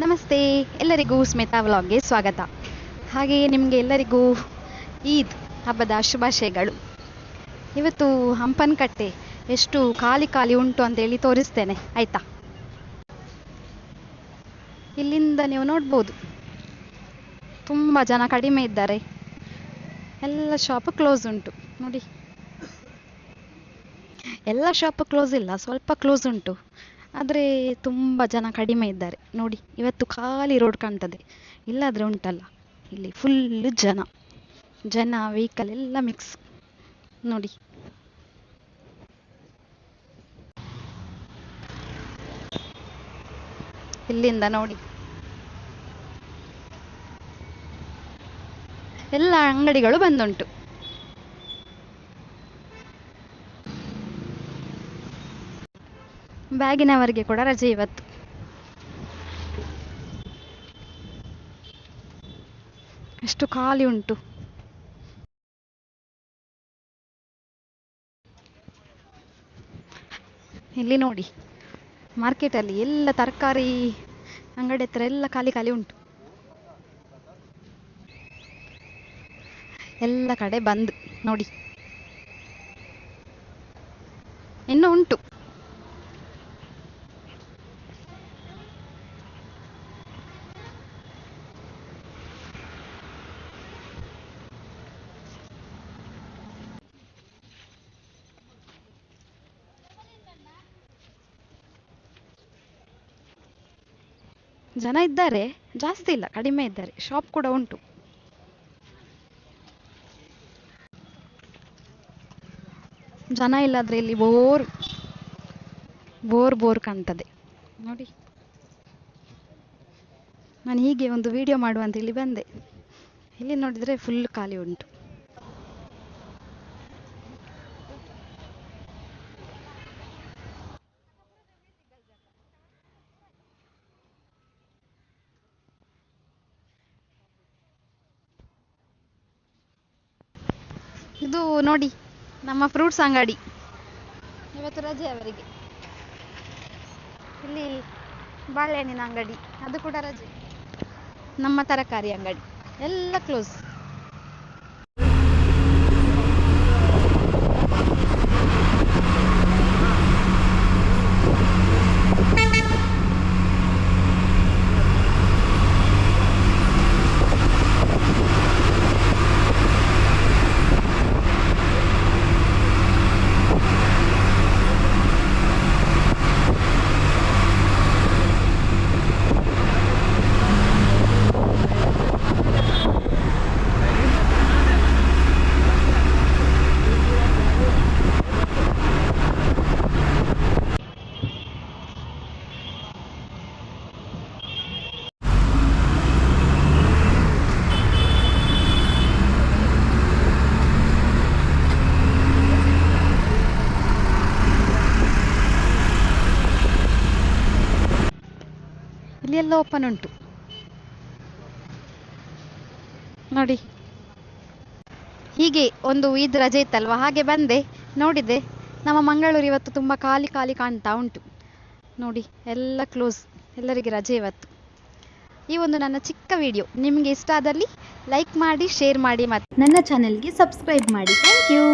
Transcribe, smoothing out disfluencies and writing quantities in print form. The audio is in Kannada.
ನಮಸ್ತೆ, ಎಲ್ಲರಿಗೂ ಸ್ಮಿತಾ ವ್ಲಾಗ್ಗೆ ಸ್ವಾಗತ. ಹಾಗೆಯೇ ನಿಮಗೆ ಎಲ್ಲರಿಗೂ ಈದ್ ಹಬ್ಬದ ಶುಭಾಶಯಗಳು. ಇವತ್ತು ಹಂಪನಕಟ್ಟೆ ಎಷ್ಟು ಖಾಲಿ ಖಾಲಿ ಉಂಟು ಅಂತೇಳಿ ತೋರಿಸ್ತೇನೆ, ಆಯಿತಾ? ಇಲ್ಲಿಂದ ನೀವು ನೋಡ್ಬೋದು, ತುಂಬ ಜನ ಕಡಿಮೆ ಇದ್ದಾರೆ. ಎಲ್ಲ ಶಾಪ್ ಕ್ಲೋಸ್ ಉಂಟು ನೋಡಿ. ಎಲ್ಲ ಶಾಪ್ ಕ್ಲೋಸ್ ಇಲ್ಲ, ಸ್ವಲ್ಪ ಕ್ಲೋಸ್ ಉಂಟು, ಆದರೆ ತುಂಬ ಜನ ಕಡಿಮೆ ಇದ್ದಾರೆ ನೋಡಿ. ಇವತ್ತು ಖಾಲಿ ರೋಡ್ ಕಾಣ್ತದೆ, ಇಲ್ಲಾದರೆ ಉಂಟಲ್ಲ ಇಲ್ಲಿ ಫುಲ್ಲು ಜನ ಜನ ವೆಹಿಕಲ್ ಎಲ್ಲ ಮಿಕ್ಸ್ ನೋಡಿ. ಇಲ್ಲಿಂದ ನೋಡಿ ಎಲ್ಲ ಅಂಗಡಿಗಳು ಬಂದುಂಟು. ಬ್ಯಾಗಿನವರಿಗೆ ಕೂಡ ರಜೆ ಇವತ್ತು. ಎಷ್ಟು ಖಾಲಿ ಉಂಟು. ಇಲ್ಲಿ ನೋಡಿ, ಮಾರ್ಕೆಟಲ್ಲಿ ಎಲ್ಲ ತರಕಾರಿ ಅಂಗಡಿ ಹತ್ರ ಎಲ್ಲ ಖಾಲಿ ಖಾಲಿ ಉಂಟು. ಎಲ್ಲ ಕಡೆ ಬಂದ್ ನೋಡಿ. ಇನ್ನೂ ಉಂಟು. ಜನ ಇದ್ದಾರೆ, ಜಾಸ್ತಿ ಇಲ್ಲ, ಕಡಿಮೆ ಇದ್ದಾರೆ. ಶಾಪ್ ಕೂಡ ಉಂಟು. ಜನ ಇಲ್ಲಾದ್ರೆ ಇಲ್ಲಿ ಬೋರ್ ಬೋರ್ ಬೋರ್ ಕಾಣ್ತದೆ ನೋಡಿ. ನಾನು ಹೀಗೆ ಒಂದು ವಿಡಿಯೋ ಮಾಡುವಂತ ಇಲ್ಲಿ ಬಂದೆ. ಇಲ್ಲಿ ನೋಡಿದರೆ ಫುಲ್ ಖಾಲಿ ಉಂಟು. ಇದು ನೋಡಿ ನಮ್ಮ ಫ್ರೂಟ್ಸ್ ಅಂಗಡಿ, ಇವತ್ತು ರಜೆ ಅವರಿಗೆ. ಇಲ್ಲಿ ಬಾಳೆಹಣ್ಣಿನ ಅಂಗಡಿ, ಅದು ಕೂಡ ರಜೆ. ನಮ್ಮ ತರಕಾರಿ ಅಂಗಡಿ ಎಲ್ಲ ಕ್ಲೋಸ್. ಇಲ್ಲಿ ಎಲ್ಲ ಓಪನ್ ಉಂಟು ನೋಡಿ. ಹೀಗೆ ಒಂದು ಈದ್ ರಜೆ ಇತ್ತಲ್ವಾ, ಹಾಗೆ ಬಂದೆ, ನೋಡಿದೆ. ನಮ್ಮ ಮಂಗಳೂರು ಇವತ್ತು ತುಂಬ ಖಾಲಿ ಖಾಲಿ ಕಾಣ್ತಾ ಉಂಟು ನೋಡಿ. ಎಲ್ಲ ಕ್ಲೋಸ್, ಎಲ್ಲರಿಗೆ ರಜೆ ಇವತ್ತು. ಈ ಒಂದು ನನ್ನ ಚಿಕ್ಕ ವಿಡಿಯೋ ನಿಮಗೆ ಇಷ್ಟ ಆದಲ್ಲಿ ಲೈಕ್ ಮಾಡಿ, ಶೇರ್ ಮಾಡಿ ಮತ್ತು ನನ್ನ ಚಾನೆಲ್ಗೆ ಸಬ್ಸ್ಕ್ರೈಬ್ ಮಾಡಿ. Thank you.